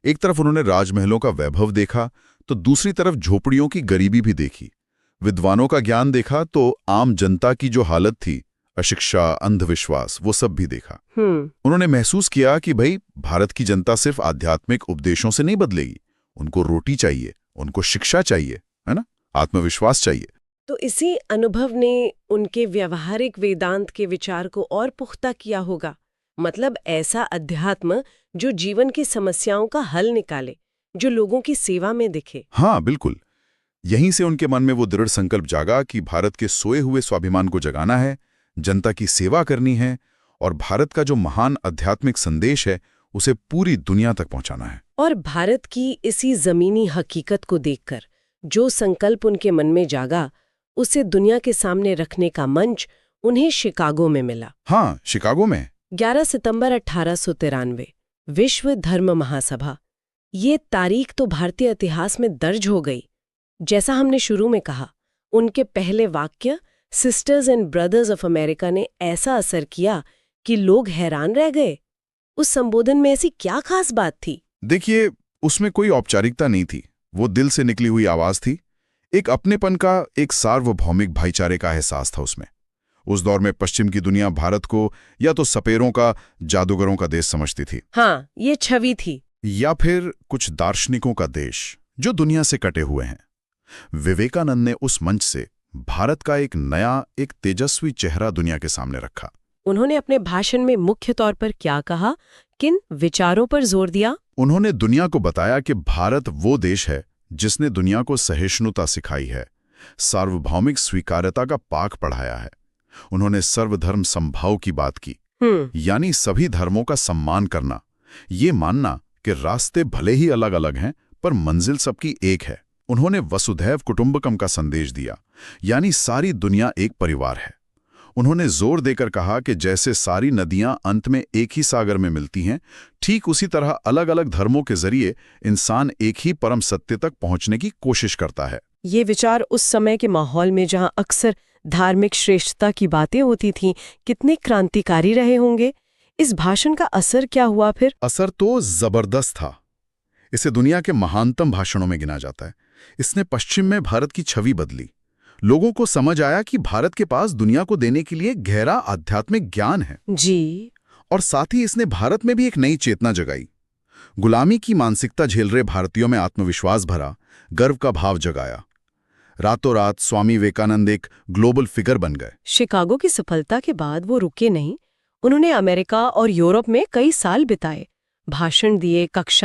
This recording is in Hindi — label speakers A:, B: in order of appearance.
A: एक तरफ उन्होंने राजमहलों का वैभव देखा तो दूसरी तरफ झोपड़ियों की गरीबी भी देखी। विद्वानों का ज्ञान देखा तो आम जनता की जो हालत थी, अशिक्षा, अंधविश्वास, वो सब भी देखा। उन्होंने महसूस किया कि भाई भारत की जनता सिर्फ आध्यात्मिक उपदेशों से नहीं बदलेगी, उनको रोटी चाहिए, उनको शिक्षा चाहिए, है ना, आत्मविश्वास चाहिए।
B: तो इसी अनुभव ने उनके व्यवहारिक वेदांत के विचार को और पुख्ता किया होगा। मतलब ऐसा अध्यात्म जो जीवन की समस्याओं का हल निकाले, जो लोगों की सेवा में दिखे।
A: हाँ बिल्कुल, यहीं से उनके मन में वो दृढ़ संकल्प जागा कि भारत के सोए हुए स्वाभिमान को जगाना है, जनता की सेवा करनी है और भारत का जो महान आध्यात्मिक संदेश है उसे पूरी दुनिया तक पहुंचाना है।
B: और भारत की इसी जमीनी हकीकत को देखकर जो संकल्प उनके मन में जागा, उसे दुनिया के सामने रखने का मंच उन्हें शिकागो में मिला।
A: हाँ, शिकागो में
B: 11 सितंबर 1893 विश्व धर्म महासभा। ये तारीख तो भारतीय इतिहास में दर्ज हो गई। जैसा हमने शुरू में कहा, उनके पहले वाक्य sisters and brothers of America ने ऐसा असर किया कि लोग हैरान रह गए। उस संबोधन में ऐसी क्या खास बात थी?
A: देखिए, उसमें कोई औपचारिकता नहीं थी, वो दिल से निकली हुई आवाज थी। एक अपनेपन का, एक सार्वभौमिक भाईचारे का एहसास था उसमें। उस दौर में पश्चिम की दुनिया भारत को या तो सपेरों का, जादूगरों का देश समझती थी।
B: हाँ, ये छवि थी।
A: या फिर कुछ दार्शनिकों का देश जो दुनिया से कटे हुए हैं। विवेकानंद ने उस मंच से भारत का एक नया, एक तेजस्वी चेहरा दुनिया के सामने रखा।
B: उन्होंने अपने भाषण में मुख्य तौर पर क्या कहा, किन विचारों पर जोर दिया?
A: उन्होंने दुनिया को बताया कि भारत वो देश है जिसने दुनिया को सहिष्णुता सिखाई है, सार्वभौमिक स्वीकार्यता का पाठ पढ़ाया है। उन्होंने सर्वधर्म समभाव की बात की, यानी सभी धर्मों का सम्मान करना, ये मानना कि रास्ते भले ही अलग अलग हैं पर मंजिल सबकी एक है। उन्होंने वसुधैव कुटुंबकम का संदेश दिया, यानी सारी दुनिया एक परिवार है। उन्होंने जोर देकर कहा कि जैसे सारी नदियां अंत में एक ही सागर में मिलती हैं, ठीक उसी तरह अलग अलग धर्मों के जरिए इंसान एक ही परम सत्य तक पहुंचने की कोशिश करता है।
B: ये विचार उस समय के माहौल में जहां अक्सर धार्मिक श्रेष्ठता की बातें होती थीं, कितने क्रांतिकारी रहे होंगे। इस भाषण का असर क्या हुआ फिर?
A: असर तो जबरदस्त था। इसे दुनिया के महानतम भाषणों में गिना जाता है। इसने पश्चिम में भारत की छवि बदली। लोगों को समझ आया कि भारत के पास दुनिया को देने के लिए गहरा आध्यात्मिक ज्ञान है
B: जी।
A: और साथ ही इसने भारत में भी एक नई चेतना जगाई। गुलामी की मानसिकता झेल रहे भारतीयों में आत्मविश्वास भरा, गर्व का भाव जगाया। रातों रात स्वामी विवेकानंद एक ग्लोबल फिगर बन गए।
B: शिकागो की सफलता के बाद वो रुके नहीं। उन्होंने अमेरिका और यूरोप में कई साल बिताए, भाषण दिए, कक्षा